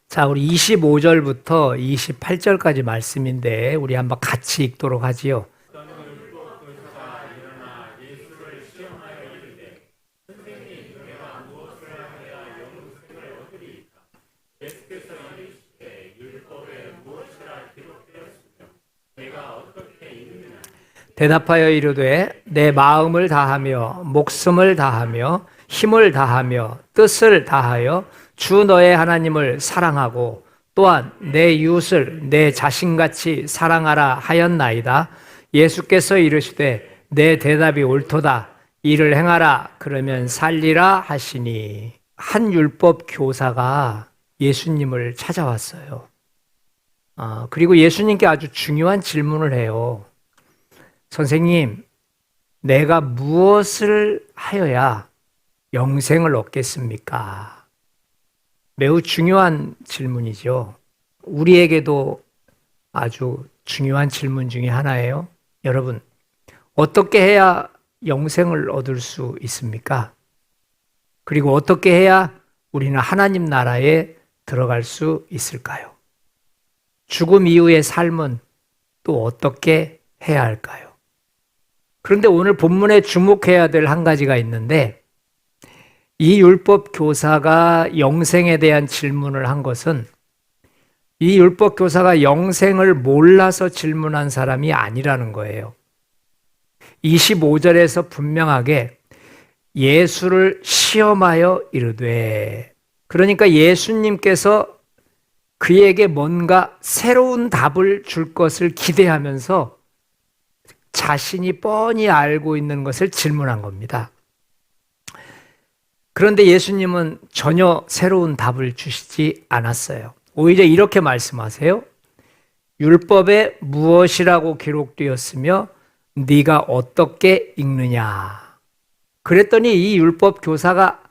자, 우리 25절부터 28절까지 말씀인데 우리 한번 같이 읽도록 하지요. 대답하여 이르되 내 마음을 다하며 목숨을 다하며 힘을 다하며 뜻을 다하여 주 너의 하나님을 사랑하고 또한 내 이웃을 내 자신같이 사랑하라 하였나이다. 예수께서 이르시되 내 대답이 옳도다. 이를 행하라 그러면 살리라 하시니. 한 율법 교사가 예수님을 찾아왔어요. 그리고 예수님께 아주 중요한 질문을 해요. 선생님, 내가 무엇을 하여야 영생을 얻겠습니까? 매우 중요한 질문이죠. 우리에게도 아주 중요한 질문 중에 하나예요. 여러분, 어떻게 해야 영생을 얻을 수 있습니까? 그리고 어떻게 해야 우리는 하나님 나라에 들어갈 수 있을까요? 죽음 이후의 삶은 또 어떻게 해야 할까요? 그런데 오늘 본문에 주목해야 될 한 가지가 있는데, 이 율법 교사가 영생에 대한 질문을 한 것은 이 율법 교사가 영생을 몰라서 질문한 사람이 아니라는 거예요. 25절에서 분명하게 예수를 시험하여 이르되, 그러니까 예수님께서 그에게 뭔가 새로운 답을 줄 것을 기대하면서 자신이 뻔히 알고 있는 것을 질문한 겁니다. 그런데 예수님은 전혀 새로운 답을 주시지 않았어요. 오히려 이렇게 말씀하세요. 율법에 무엇이라고 기록되었으며 네가 어떻게 읽느냐. 그랬더니 이 율법 교사가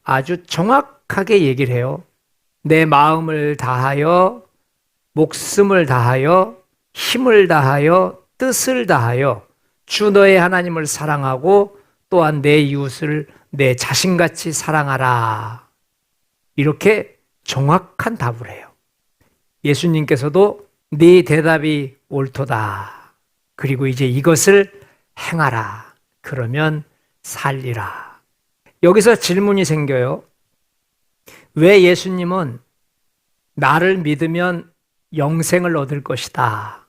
아주 정확하게 얘기를 해요. 내 마음을 다하여 목숨을 다하여 힘을 다하여 뜻을 다하여 주 너의 하나님을 사랑하고 또한 내 이웃을 내 자신같이 사랑하라. 이렇게 정확한 답을 해요. 예수님께서도 네 대답이 옳도다. 그리고 이제 이것을 행하라. 그러면 살리라. 여기서 질문이 생겨요. 왜 예수님은 나를 믿으면 영생을 얻을 것이다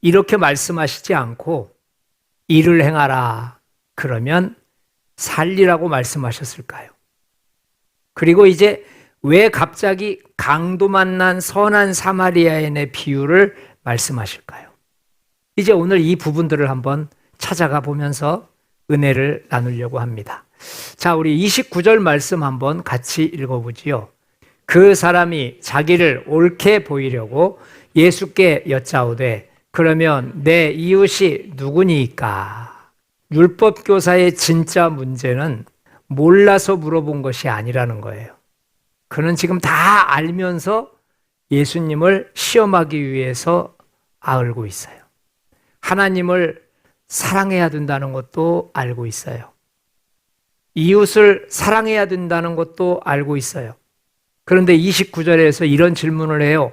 이렇게 말씀하시지 않고 이를 행하라 그러면 살리라고 말씀하셨을까요? 그리고 이제 왜 갑자기 강도 만난 선한 사마리아인의 비유를 말씀하실까요? 이제 오늘 이 부분들을 한번 찾아가 보면서 은혜를 나누려고 합니다. 자, 우리 29절 말씀 한번 같이 읽어보지요. 그 사람이 자기를 옳게 보이려고 예수께 여짜오되 그러면 내 이웃이 누구니까? 율법 교사의 진짜 문제는 몰라서 물어본 것이 아니라는 거예요. 그는 지금 다 알면서 예수님을 시험하기 위해서 아울고 있어요. 하나님을 사랑해야 된다는 것도 알고 있어요. 이웃을 사랑해야 된다는 것도 알고 있어요. 그런데 29절에서 이런 질문을 해요.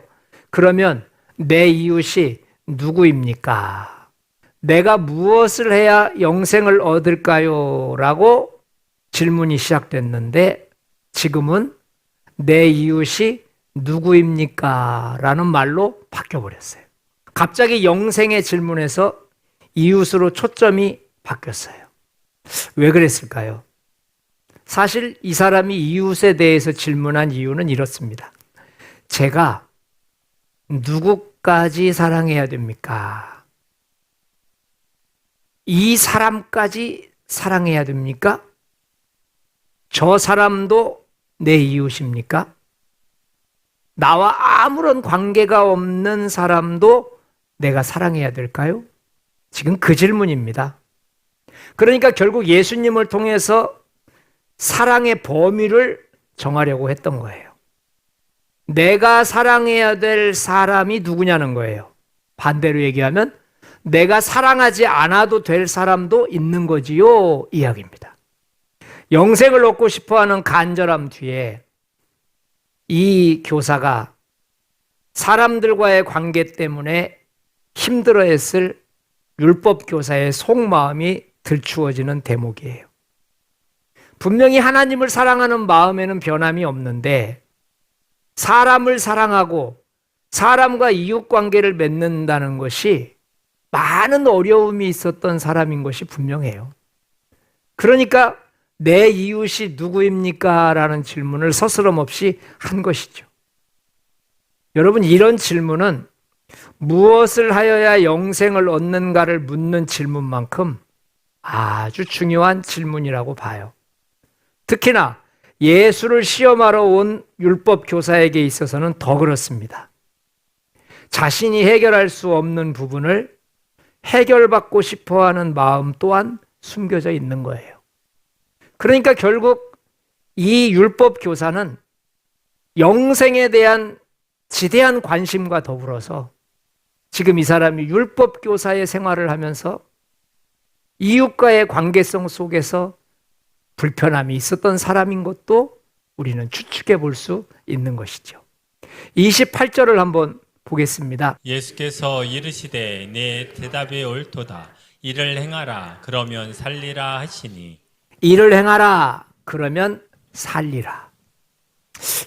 그러면 내 이웃이 누구입니까? 내가 무엇을 해야 영생을 얻을까요? 라고 질문이 시작됐는데 지금은 내 이웃이 누구입니까? 라는 말로 바뀌어버렸어요. 갑자기 영생의 질문에서 이웃으로 초점이 바뀌었어요. 왜 그랬을까요? 사실 이 사람이 이웃에 대해서 질문한 이유는 이렇습니다. 제가 누구까지 사랑해야 됩니까? 이 사람까지 사랑해야 됩니까? 저 사람도 내 이웃입니까? 나와 아무런 관계가 없는 사람도 내가 사랑해야 될까요? 지금 그 질문입니다. 그러니까 결국 예수님을 통해서 사랑의 범위를 정하려고 했던 거예요. 내가 사랑해야 될 사람이 누구냐는 거예요. 반대로 얘기하면 내가 사랑하지 않아도 될 사람도 있는 거지요 이야기입니다. 영생을 얻고 싶어하는 간절함 뒤에 이 교사가 사람들과의 관계 때문에 힘들어했을 율법 교사의 속마음이 들추어지는 대목이에요. 분명히 하나님을 사랑하는 마음에는 변함이 없는데 사람을 사랑하고 사람과 이웃 관계를 맺는다는 것이 많은 어려움이 있었던 사람인 것이 분명해요. 그러니까 내 이웃이 누구입니까? 라는 질문을 서스럼 없이 한 것이죠. 여러분, 이런 질문은 무엇을 하여야 영생을 얻는가를 묻는 질문만큼 아주 중요한 질문이라고 봐요. 특히나 예수를 시험하러 온 율법 교사에게 있어서는 더 그렇습니다. 자신이 해결할 수 없는 부분을 해결받고 싶어하는 마음 또한 숨겨져 있는 거예요. 그러니까 결국 이 율법 교사는 영생에 대한 지대한 관심과 더불어서 지금 이 사람이 율법 교사의 생활을 하면서 이웃과의 관계성 속에서 불편함이 있었던 사람인 것도 우리는 추측해 볼 수 있는 것이죠. 28절을 한번 보겠습니다. 예수께서 이르시되 내 대답이 옳도다. 이를 행하라 그러면 살리라 하시니. 이를 행하라 그러면 살리라.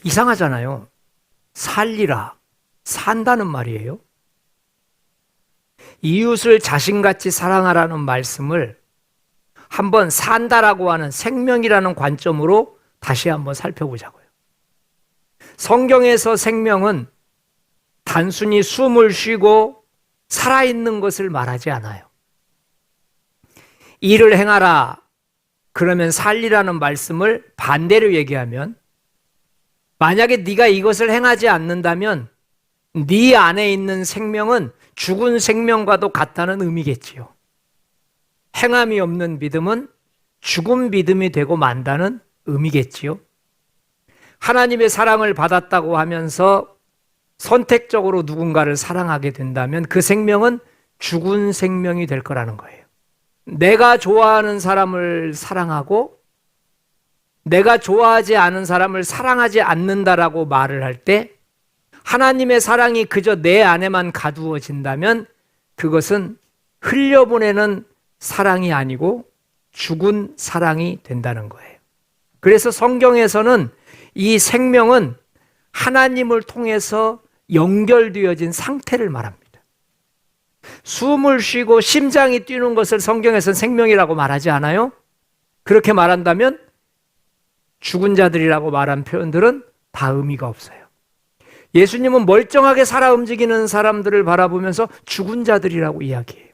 이상하잖아요. 살리라, 산다는 말이에요. 이웃을 자신같이 사랑하라는 말씀을 한번 산다라고 하는 생명이라는 관점으로 다시 한번 살펴보자고요. 성경에서 생명은 단순히 숨을 쉬고 살아있는 것을 말하지 않아요. 이를 행하라 그러면 살리라는 말씀을 반대로 얘기하면 만약에 네가 이것을 행하지 않는다면 네 안에 있는 생명은 죽은 생명과도 같다는 의미겠지요. 행함이 없는 믿음은 죽은 믿음이 되고 만다는 의미겠지요. 하나님의 사랑을 받았다고 하면서 선택적으로 누군가를 사랑하게 된다면 그 생명은 죽은 생명이 될 거라는 거예요. 내가 좋아하는 사람을 사랑하고 내가 좋아하지 않은 사람을 사랑하지 않는다라고 말을 할 때 하나님의 사랑이 그저 내 안에만 가두어진다면 그것은 흘려보내는 사랑이 아니고 죽은 사랑이 된다는 거예요. 그래서 성경에서는 이 생명은 하나님을 통해서 연결되어진 상태를 말합니다. 숨을 쉬고 심장이 뛰는 것을 성경에서는 생명이라고 말하지 않아요? 그렇게 말한다면 죽은 자들이라고 말한 표현들은 다 의미가 없어요. 예수님은 멀쩡하게 살아 움직이는 사람들을 바라보면서 죽은 자들이라고 이야기해요.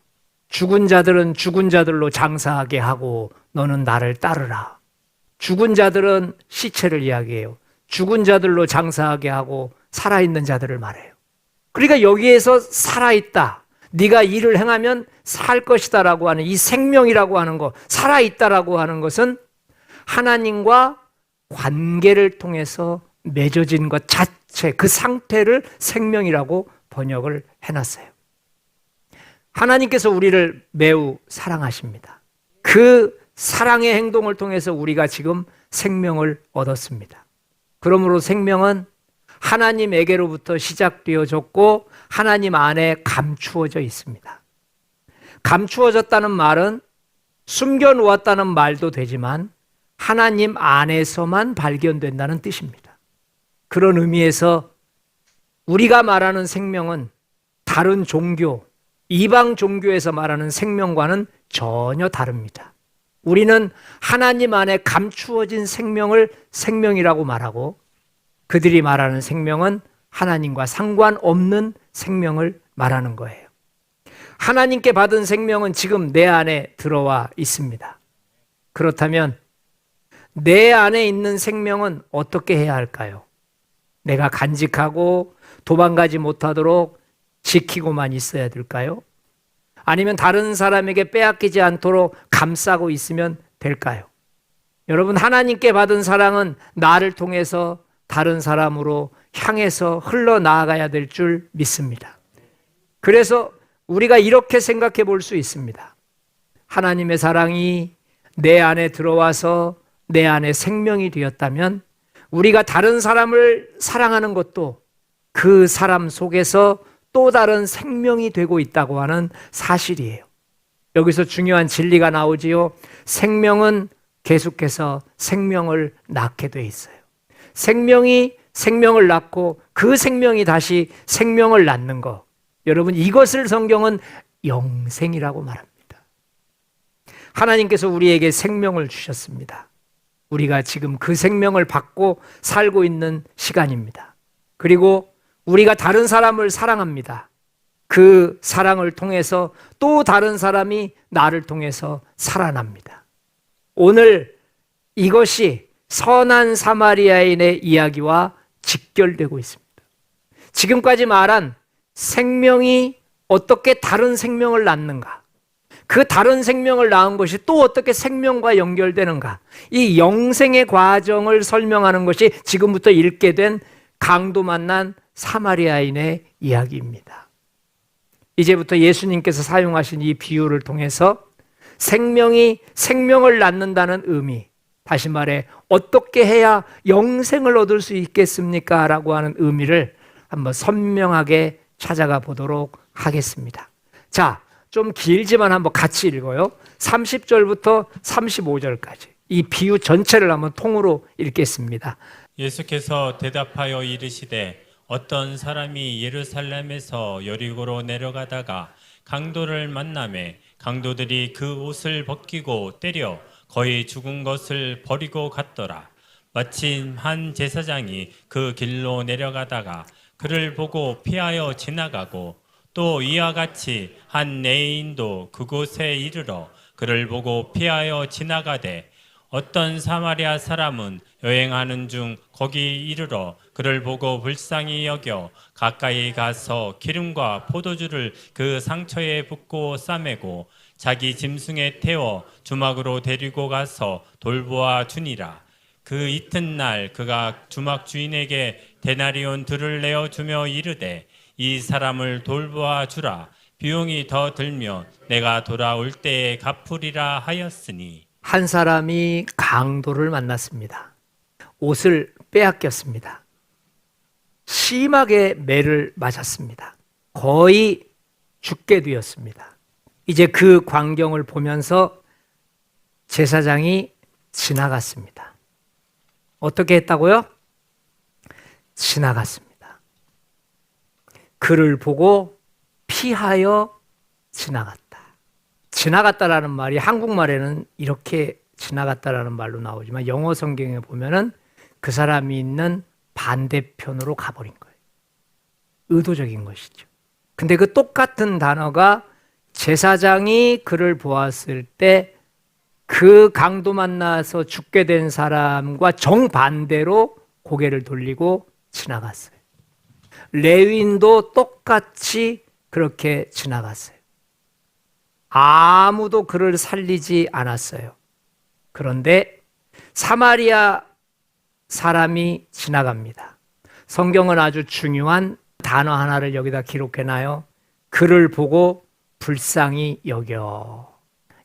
죽은 자들은 죽은 자들로 장사하게 하고 너는 나를 따르라. 죽은 자들은 시체를 이야기해요. 죽은 자들로 장사하게 하고 살아있는 자들을 말해요. 그러니까 여기에서 살아있다. 네가 일을 행하면 살 것이다라고 하는 이 생명이라고 하는 것, 살아있다라고 하는 것은 하나님과 관계를 통해서 맺어진 것 자체, 그 상태를 생명이라고 번역을 해놨어요. 하나님께서 우리를 매우 사랑하십니다. 그 사랑의 행동을 통해서 우리가 지금 생명을 얻었습니다. 그러므로 생명은 하나님에게로부터 시작되어졌고 하나님 안에 감추어져 있습니다. 감추어졌다는 말은 숨겨놓았다는 말도 되지만 하나님 안에서만 발견된다는 뜻입니다. 그런 의미에서 우리가 말하는 생명은 다른 종교, 이방 종교에서 말하는 생명과는 전혀 다릅니다. 우리는 하나님 안에 감추어진 생명을 생명이라고 말하고 그들이 말하는 생명은 하나님과 상관없는 생명을 말하는 거예요. 하나님께 받은 생명은 지금 내 안에 들어와 있습니다. 그렇다면 내 안에 있는 생명은 어떻게 해야 할까요? 내가 간직하고 도망가지 못하도록 지키고만 있어야 될까요? 아니면 다른 사람에게 빼앗기지 않도록 감싸고 있으면 될까요? 여러분, 하나님께 받은 사랑은 나를 통해서 다른 사람으로 향해서 흘러나가야 될 줄 믿습니다. 그래서 우리가 이렇게 생각해 볼 수 있습니다. 하나님의 사랑이 내 안에 들어와서 내 안에 생명이 되었다면 우리가 다른 사람을 사랑하는 것도 그 사람 속에서 또 다른 생명이 되고 있다고 하는 사실이에요. 여기서 중요한 진리가 나오지요. 생명은 계속해서 생명을 낳게 돼 있어요. 생명이 생명을 낳고 그 생명이 다시 생명을 낳는 것. 여러분, 이것을 성경은 영생이라고 말합니다. 하나님께서 우리에게 생명을 주셨습니다. 우리가 지금 그 생명을 받고 살고 있는 시간입니다. 그리고 우리가 다른 사람을 사랑합니다. 그 사랑을 통해서 또 다른 사람이 나를 통해서 살아납니다. 오늘 이것이 선한 사마리아인의 이야기와 직결되고 있습니다. 지금까지 말한 생명이 어떻게 다른 생명을 낳는가, 그 다른 생명을 낳은 것이 또 어떻게 생명과 연결되는가, 이 영생의 과정을 설명하는 것이 지금부터 읽게 된 강도 만난 사마리아인의 이야기입니다. 이제부터 예수님께서 사용하신 이 비유를 통해서 생명이 생명을 낳는다는 의미, 다시 말해 어떻게 해야 영생을 얻을 수 있겠습니까? 라고 하는 의미를 한번 선명하게 찾아가 보도록 하겠습니다. 자, 좀 길지만 한번 같이 읽어요. 30절부터 35절까지 이 비유 전체를 한번 통으로 읽겠습니다. 예수께서 대답하여 이르시되 어떤 사람이 예루살렘에서 여리고로 내려가다가 강도를 만나매 강도들이 그 옷을 벗기고 때려 거의 죽은 것을 버리고 갔더라. 마침 한 제사장이 그 길로 내려가다가 그를 보고 피하여 지나가고 또 이와 같이 한 레위인도 그곳에 이르러 그를 보고 피하여 지나가되 어떤 사마리아 사람은 여행하는 중 거기 이르러 그를 보고 불쌍히 여겨 가까이 가서 기름과 포도주를 그 상처에 붓고 싸매고 자기 짐승에 태워 주막으로 데리고 가서 돌보아 주니라. 그 이튿날 그가 주막 주인에게 데나리온 들을 내어 주며 이르되 이 사람을 돌보아 주라. 비용이 더 들면 내가 돌아올 때에 갚으리라 하였으니. 한 사람이 강도를 만났습니다. 옷을 빼앗겼습니다. 심하게 매를 맞았습니다. 거의 죽게 되었습니다. 이제 그 광경을 보면서 제사장이 지나갔습니다. 어떻게 했다고요? 지나갔습니다. 그를 보고 피하여 지나갔다. 지나갔다라는 말이 한국말에는 이렇게 지나갔다라는 말로 나오지만 영어 성경에 보면은 그 사람이 있는 반대편으로 가버린 거예요. 의도적인 것이죠. 근데 그 똑같은 단어가 제사장이 그를 보았을 때 그 강도 만나서 죽게 된 사람과 정반대로 고개를 돌리고 지나갔어요. 레위인도 똑같이 그렇게 지나갔어요. 아무도 그를 살리지 않았어요. 그런데 사마리아 사람이 지나갑니다. 성경은 아주 중요한 단어 하나를 여기다 기록해놔요. 그를 보고 불쌍히 여겨.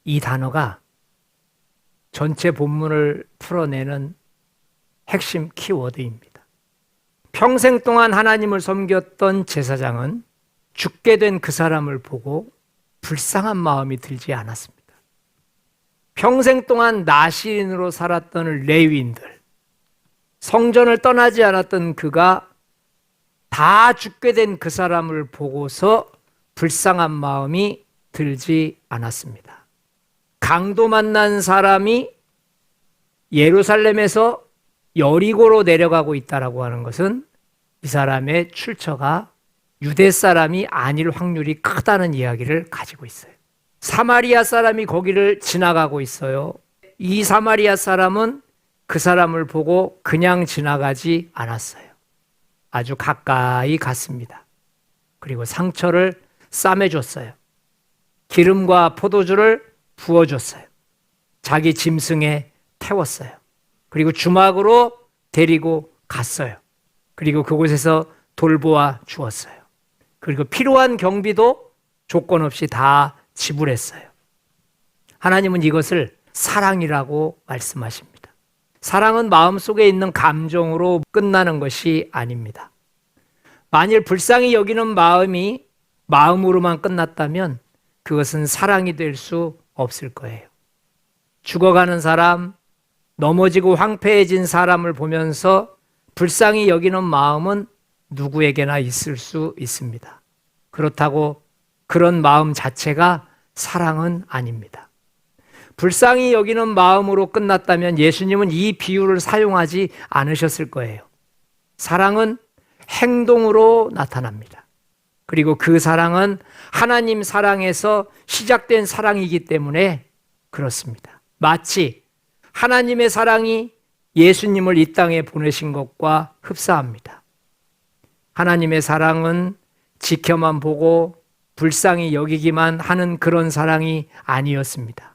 이 단어가 전체 본문을 풀어내는 핵심 키워드입니다. 평생 동안 하나님을 섬겼던 제사장은 죽게 된 그 사람을 보고 불쌍한 마음이 들지 않았습니다. 평생 동안 나시인으로 살았던 레위인들, 성전을 떠나지 않았던 그가 다 죽게 된 그 사람을 보고서 불쌍한 마음이 들지 않았습니다. 강도 만난 사람이 예루살렘에서 여리고로 내려가고 있다라고 하는 것은 이 사람의 출처가 유대 사람이 아닐 확률이 크다는 이야기를 가지고 있어요. 사마리아 사람이 거기를 지나가고 있어요. 이 사마리아 사람은 그 사람을 보고 그냥 지나가지 않았어요. 아주 가까이 갔습니다. 그리고 상처를 싸매줬어요. 기름과 포도주를 부어줬어요. 자기 짐승에 태웠어요. 그리고 주막으로 데리고 갔어요. 그리고 그곳에서 돌보아 주었어요. 그리고 필요한 경비도 조건 없이 다 지불했어요. 하나님은 이것을 사랑이라고 말씀하십니다. 사랑은 마음속에 있는 감정으로 끝나는 것이 아닙니다. 만일 불쌍히 여기는 마음이 마음으로만 끝났다면 그것은 사랑이 될 수 없을 거예요. 죽어가는 사람, 넘어지고 황폐해진 사람을 보면서 불쌍히 여기는 마음은 누구에게나 있을 수 있습니다. 그렇다고 그런 마음 자체가 사랑은 아닙니다. 불쌍히 여기는 마음으로 끝났다면 예수님은 이 비유를 사용하지 않으셨을 거예요. 사랑은 행동으로 나타납니다. 그리고 그 사랑은 하나님 사랑에서 시작된 사랑이기 때문에 그렇습니다. 마치 하나님의 사랑이 예수님을 이 땅에 보내신 것과 흡사합니다. 하나님의 사랑은 지켜만 보고 불쌍히 여기기만 하는 그런 사랑이 아니었습니다.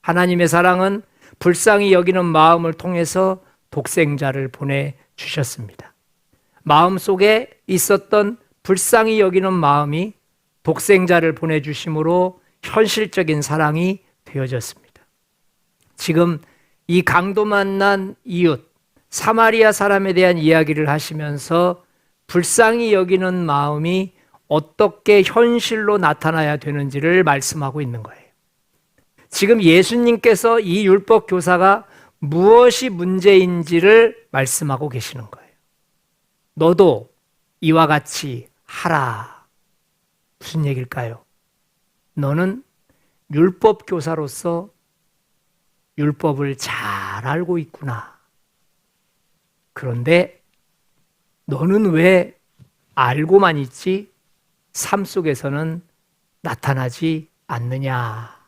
하나님의 사랑은 불쌍히 여기는 마음을 통해서 독생자를 보내주셨습니다. 마음속에 있었던 불쌍히 여기는 마음이 독생자를 보내주심으로 현실적인 사랑이 되어졌습니다. 지금 이 강도 만난 이웃, 사마리아 사람에 대한 이야기를 하시면서 불쌍히 여기는 마음이 어떻게 현실로 나타나야 되는지를 말씀하고 있는 거예요. 지금 예수님께서 이 율법 교사가 무엇이 문제인지를 말씀하고 계시는 거예요. 너도 이와 같이 하라. 무슨 얘기일까요? 너는 율법 교사로서 율법을 잘 알고 있구나. 그런데 너는 왜 알고만 있지? 삶 속에서는 나타나지 않느냐.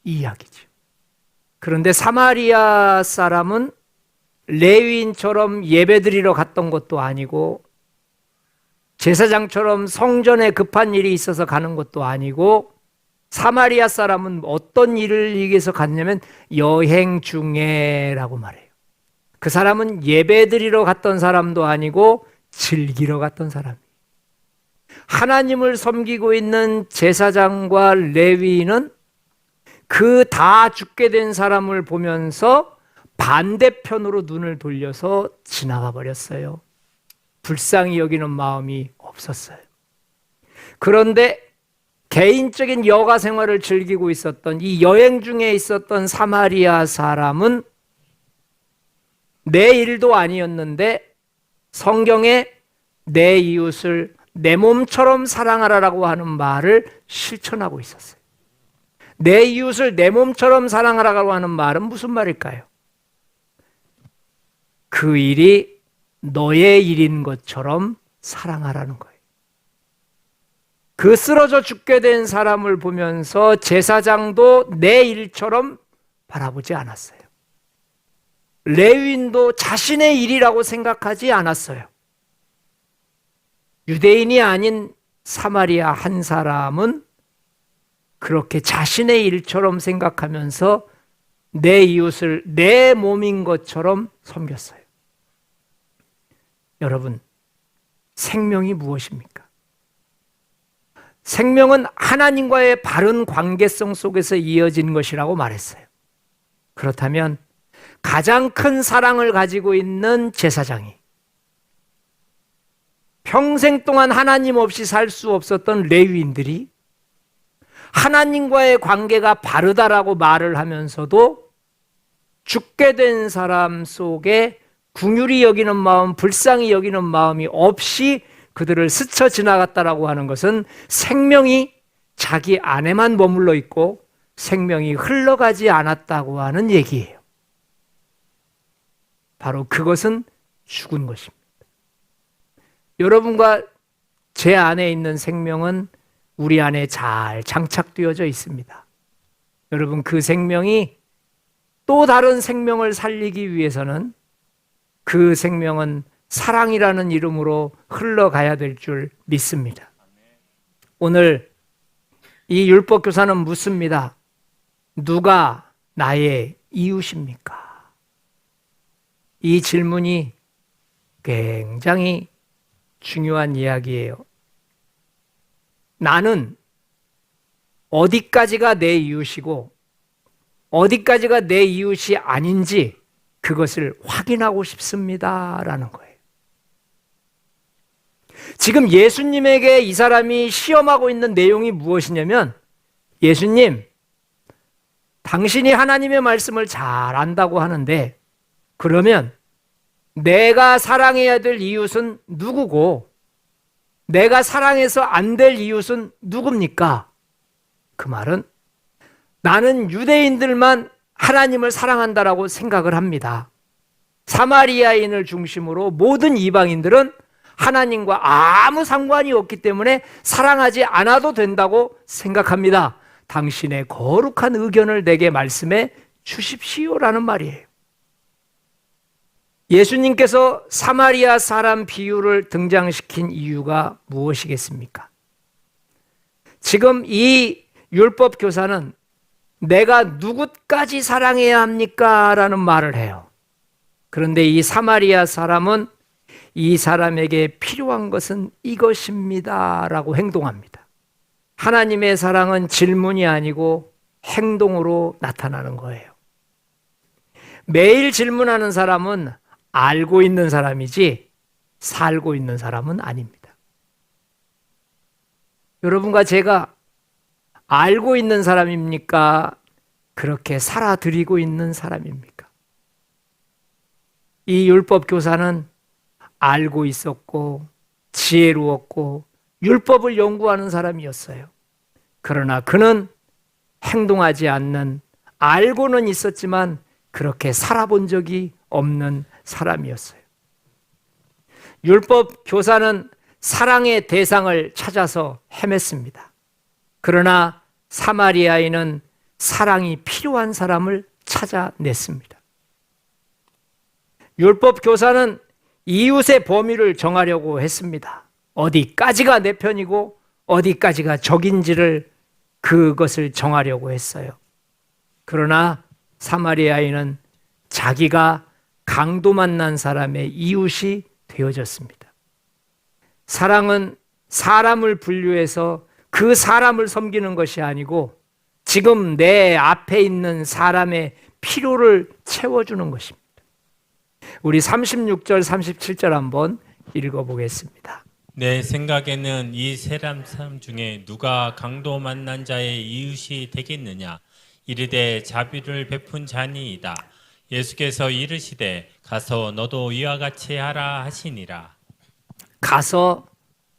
이 이야기죠. 그런데 사마리아 사람은 레위인처럼 예배드리러 갔던 것도 아니고 제사장처럼 성전에 급한 일이 있어서 가는 것도 아니고 사마리아 사람은 어떤 일을 위해서 갔냐면 여행 중에라고 말해요. 그 사람은 예배드리러 갔던 사람도 아니고 즐기러 갔던 사람이에요. 하나님을 섬기고 있는 제사장과 레위인은 그 다 죽게 된 사람을 보면서 반대편으로 눈을 돌려서 지나가 버렸어요. 불쌍히 여기는 마음이 없었어요. 그런데 개인적인 여가 생활을 즐기고 있었던 이 여행 중에 있었던 사마리아 사람은 내 일도 아니었는데 성경에 내 이웃을 내 몸처럼 사랑하라라고 하는 말을 실천하고 있었어요. 내 이웃을 내 몸처럼 사랑하라고 하는 말은 무슨 말일까요? 그 일이 너의 일인 것처럼 사랑하라는 거예요. 그 쓰러져 죽게 된 사람을 보면서 제사장도 내 일처럼 바라보지 않았어요. 레위인도 자신의 일이라고 생각하지 않았어요. 유대인이 아닌 사마리아 한 사람은 그렇게 자신의 일처럼 생각하면서 내 이웃을 내 몸인 것처럼 섬겼어요. 여러분, 생명이 무엇입니까? 생명은 하나님과의 바른 관계성 속에서 이어진 것이라고 말했어요. 그렇다면 가장 큰 사랑을 가지고 있는 제사장이 평생 동안 하나님 없이 살 수 없었던 레위인들이 하나님과의 관계가 바르다라고 말을 하면서도 죽게 된 사람 속에 긍휼히 여기는 마음, 불쌍히 여기는 마음이 없이 그들을 스쳐 지나갔다라고 하는 것은 생명이 자기 안에만 머물러 있고 생명이 흘러가지 않았다고 하는 얘기예요. 바로 그것은 죽은 것입니다. 여러분과 제 안에 있는 생명은 우리 안에 잘 장착되어져 있습니다. 여러분, 그 생명이 또 다른 생명을 살리기 위해서는 그 생명은 사랑이라는 이름으로 흘러가야 될 줄 믿습니다. 오늘 이 율법 교사는 묻습니다. 누가 나의 이웃입니까? 이 질문이 굉장히 중요한 이야기예요. 나는 어디까지가 내 이웃이고 어디까지가 내 이웃이 아닌지 그것을 확인하고 싶습니다라는 거예요. 지금 예수님에게 이 사람이 시험하고 있는 내용이 무엇이냐면, 예수님, 당신이 하나님의 말씀을 잘 안다고 하는데 그러면 내가 사랑해야 될 이웃은 누구고 내가 사랑해서 안 될 이웃은 누굽니까? 그 말은 나는 유대인들만 하나님을 사랑한다라고 생각을 합니다. 사마리아인을 중심으로 모든 이방인들은 하나님과 아무 상관이 없기 때문에 사랑하지 않아도 된다고 생각합니다. 당신의 거룩한 의견을 내게 말씀해 주십시오라는 말이에요. 예수님께서 사마리아 사람 비유를 등장시킨 이유가 무엇이겠습니까? 지금 이 율법 교사는 내가 누구까지 사랑해야 합니까? 라는 말을 해요. 그런데 이 사마리아 사람은 이 사람에게 필요한 것은 이것입니다 라고 행동합니다. 하나님의 사랑은 질문이 아니고 행동으로 나타나는 거예요. 매일 질문하는 사람은 알고 있는 사람이지 살고 있는 사람은 아닙니다. 여러분과 제가 알고 있는 사람입니까? 그렇게 살아드리고 있는 사람입니까? 이 율법 교사는 알고 있었고 지혜로웠고 율법을 연구하는 사람이었어요. 그러나 그는 행동하지 않는, 알고는 있었지만 그렇게 살아본 적이 없는 사람이었어요. 율법 교사는 사랑의 대상을 찾아서 헤맸습니다. 그러나 사마리아인은 사랑이 필요한 사람을 찾아냈습니다. 율법 교사는 이웃의 범위를 정하려고 했습니다. 어디까지가 내 편이고 어디까지가 적인지를 그것을 정하려고 했어요. 그러나 사마리아인은 자기가 강도 만난 사람의 이웃이 되어졌습니다. 사랑은 사람을 분류해서 그 사람을 섬기는 것이 아니고 지금 내 앞에 있는 사람의 필요를 채워주는 것입니다. 우리 36절, 37절 한번 읽어보겠습니다. 내 생각에는 이 세 사람 중에 누가 강도 만난 자의 이웃이 되겠느냐? 이르되 자비를 베푼 자니이다. 예수께서 이르시되 가서 너도 이와 같이 하라 하시니라. 가서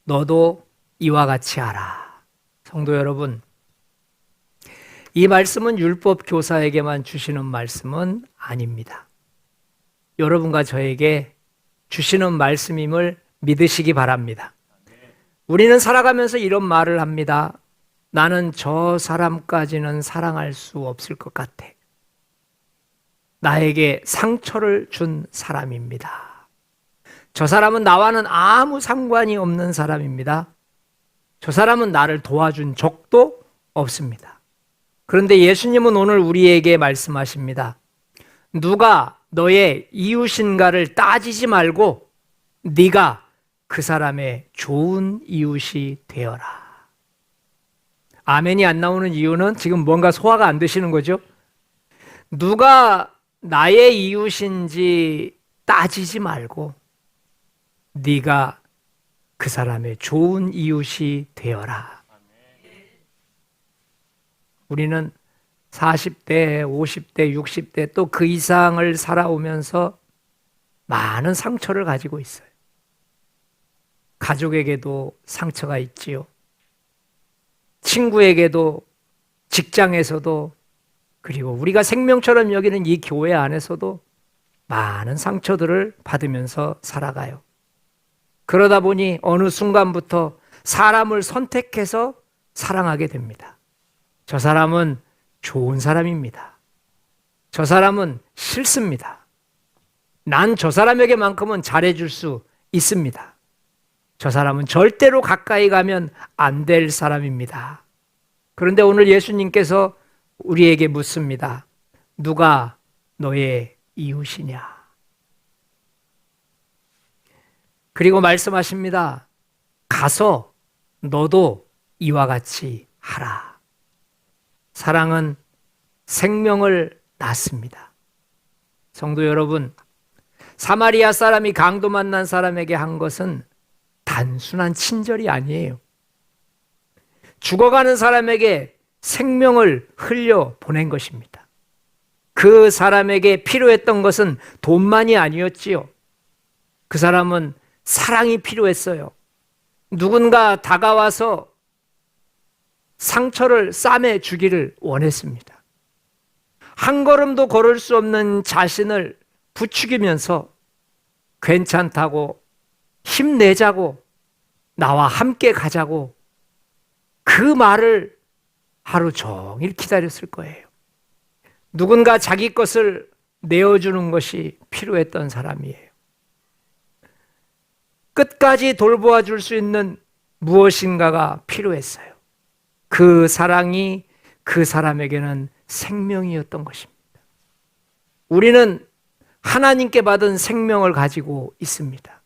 너도 이와 같이 하라. 성도 여러분, 이 말씀은 율법 교사에게만 주시는 말씀은 아닙니다. 여러분과 저에게 주시는 말씀임을 믿으시기 바랍니다. 우리는 살아가면서 이런 말을 합니다. 나는 저 사람까지는 사랑할 수 없을 것 같아. 나에게 상처를 준 사람입니다. 저 사람은 나와는 아무 상관이 없는 사람입니다. 저 사람은 나를 도와준 적도 없습니다. 그런데 예수님은 오늘 우리에게 말씀하십니다. 누가 너의 이웃인가를 따지지 말고 네가 그 사람의 좋은 이웃이 되어라. 아멘이 안 나오는 이유는 지금 뭔가 소화가 안 되시는 거죠? 누가 나의 이웃인지 따지지 말고 네가 그 사람의 좋은 이웃이 되어라. 우리는 40대, 50대, 60대 또 그 이상을 살아오면서 많은 상처를 가지고 있어요. 가족에게도 상처가 있지요. 친구에게도, 직장에서도, 그리고 우리가 생명처럼 여기는 이 교회 안에서도 많은 상처들을 받으면서 살아가요. 그러다 보니 어느 순간부터 사람을 선택해서 사랑하게 됩니다. 저 사람은 좋은 사람입니다. 저 사람은 싫습니다. 난 저 사람에게만큼은 잘해줄 수 있습니다. 저 사람은 절대로 가까이 가면 안 될 사람입니다. 그런데 오늘 예수님께서 우리에게 묻습니다. 누가 너의 이웃이냐? 그리고 말씀하십니다. 가서 너도 이와 같이 하라. 사랑은 생명을 낳습니다. 성도 여러분, 사마리아 사람이 강도 만난 사람에게 한 것은 단순한 친절이 아니에요. 죽어가는 사람에게 생명을 흘려 보낸 것입니다. 그 사람에게 필요했던 것은 돈만이 아니었지요. 그 사람은 사랑이 필요했어요. 누군가 다가와서 상처를 싸매 주기를 원했습니다. 한 걸음도 걸을 수 없는 자신을 부추기면서 괜찮다고, 힘내자고, 나와 함께 가자고, 그 말을 하루 종일 기다렸을 거예요. 누군가 자기 것을 내어주는 것이 필요했던 사람이에요. 끝까지 돌보아 줄 수 있는 무엇인가가 필요했어요. 그 사랑이 그 사람에게는 생명이었던 것입니다. 우리는 하나님께 받은 생명을 가지고 있습니다.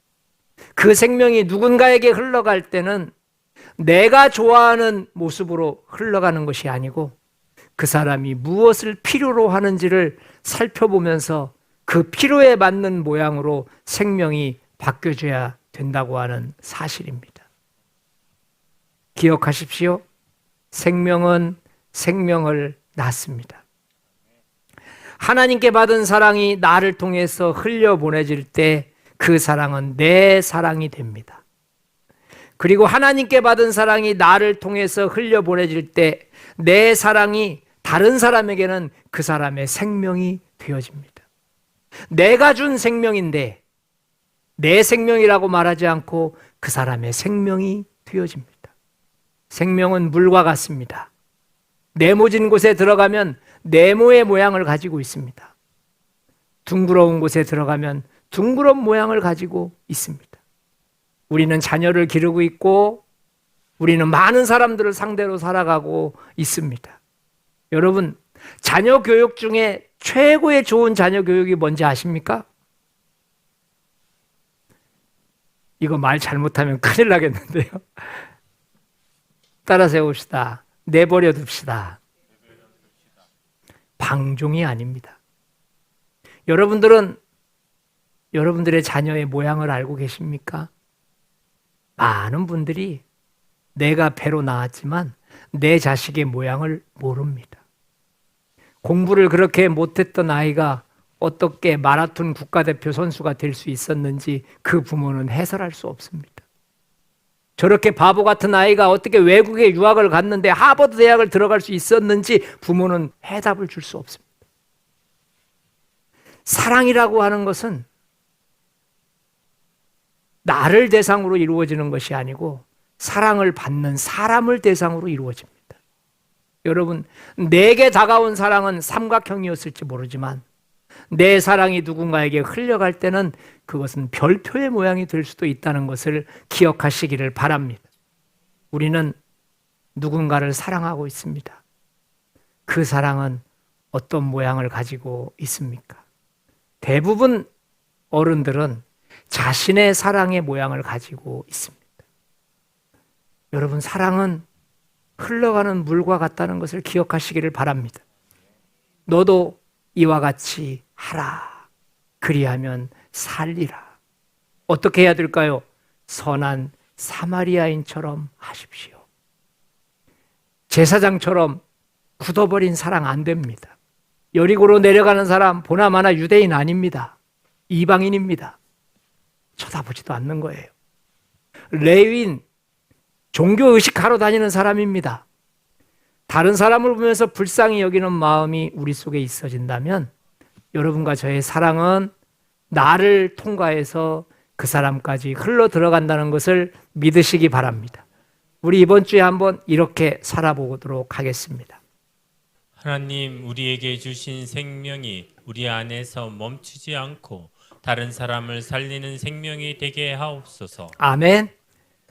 그 생명이 누군가에게 흘러갈 때는 내가 좋아하는 모습으로 흘러가는 것이 아니고 그 사람이 무엇을 필요로 하는지를 살펴보면서 그 필요에 맞는 모양으로 생명이 바뀌어져야 된다고 하는 사실입니다. 기억하십시오. 생명은 생명을 낳습니다. 하나님께 받은 사랑이 나를 통해서 흘려보내질 때 그 사랑은 내 사랑이 됩니다. 그리고 하나님께 받은 사랑이 나를 통해서 흘려보내질 때 내 사랑이 다른 사람에게는 그 사람의 생명이 되어집니다. 내가 준 생명인데 내 생명이라고 말하지 않고 그 사람의 생명이 되어집니다. 생명은 물과 같습니다. 네모진 곳에 들어가면 네모의 모양을 가지고 있습니다. 둥그러운 곳에 들어가면 둥그런 모양을 가지고 있습니다. 우리는 자녀를 기르고 있고 우리는 많은 사람들을 상대로 살아가고 있습니다. 여러분, 자녀 교육 중에 최고의 좋은 자녀 교육이 뭔지 아십니까? 이거 말 잘못하면 큰일 나겠는데요. 따라서 해봅시다. 내버려 둡시다. 방종이 아닙니다. 여러분들은 여러분들의 자녀의 모양을 알고 계십니까? 많은 분들이 내가 배로 나왔지만 내 자식의 모양을 모릅니다. 공부를 그렇게 못했던 아이가 어떻게 마라톤 국가대표 선수가 될 수 있었는지 그 부모는 해설할 수 없습니다. 저렇게 바보 같은 아이가 어떻게 외국에 유학을 갔는데 하버드 대학을 들어갈 수 있었는지 부모는 해답을 줄 수 없습니다. 사랑이라고 하는 것은 나를 대상으로 이루어지는 것이 아니고 사랑을 받는 사람을 대상으로 이루어집니다. 여러분, 내게 다가온 사랑은 삼각형이었을지 모르지만 내 사랑이 누군가에게 흘려갈 때는 그것은 별표의 모양이 될 수도 있다는 것을 기억하시기를 바랍니다. 우리는 누군가를 사랑하고 있습니다. 그 사랑은 어떤 모양을 가지고 있습니까? 대부분 어른들은 자신의 사랑의 모양을 가지고 있습니다. 여러분, 사랑은 흘러가는 물과 같다는 것을 기억하시기를 바랍니다. 너도 이와 같이 하라. 그리하면 살리라. 어떻게 해야 될까요? 선한 사마리아인처럼 하십시오. 제사장처럼 굳어버린 사랑 안 됩니다. 여리고로 내려가는 사람 보나마나 유대인 아닙니다. 이방인입니다. 쳐다보지도 않는 거예요. 레위인, 종교의식하러 다니는 사람입니다. 다른 사람을 보면서 불쌍히 여기는 마음이 우리 속에 있어진다면 여러분과 저의 사랑은 나를 통과해서 그 사람까지 흘러 들어간다는 것을 믿으시기 바랍니다. 우리 이번 주에 한번 이렇게 살아보도록 하겠습니다. 하나님, 우리에게 주신 생명이 우리 안에서 멈추지 않고 다른 사람을 살리는 생명이 되게 하옵소서. 아멘.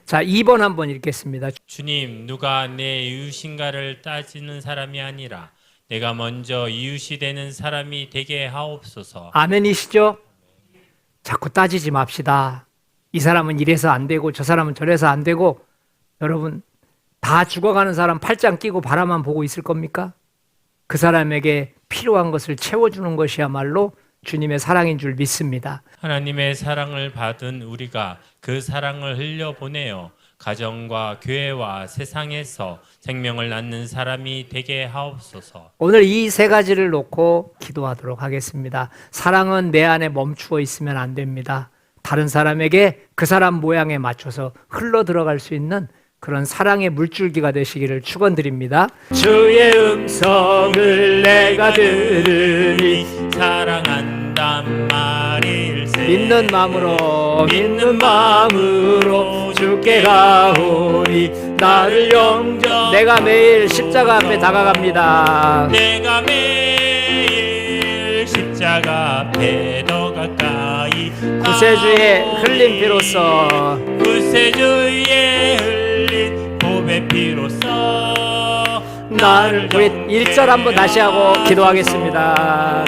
자, 2번 한번 읽겠습니다. 주님, 누가 내 이웃인가를 따지는 사람이 아니라 내가 먼저 이웃이 되는 사람이 되게 하옵소서. 아멘이시죠? 자꾸 따지지 맙시다. 이 사람은 이래서 안 되고 저 사람은 저래서 안 되고. 여러분, 다 죽어가는 사람 팔짱 끼고 바라만 보고 있을 겁니까? 그 사람에게 필요한 것을 채워주는 것이야말로 주님의 사랑인 줄 믿습니다. 하나님의 사랑을 받은 우리가 그 사랑을 흘려보내어 가정과 교회와 세상에서 생명을 낳는 사람이 되게 하옵소서. 오늘 이 세 가지를 놓고 기도하도록 하겠습니다. 사랑은 내 안에 멈추어 있으면 안 됩니다. 다른 사람에게 그 사람 모양에 맞춰서 흘러 들어갈 수 있는 그런 사랑의 물줄기가 되시기를 축원드립니다. 주의 음성을 내가 들으니 사랑한단 말일세. 믿는 마음으로 주께 가오니 나를 영접. 내가 매일 십자가 앞에 다가갑니다. 내가 매일 십자가 앞에 더 가까이 구세주의 흘린 피로써 구세주의 흘린 보배 피로써 나를. 우리 1절 한번 다시 하고 기도하겠습니다.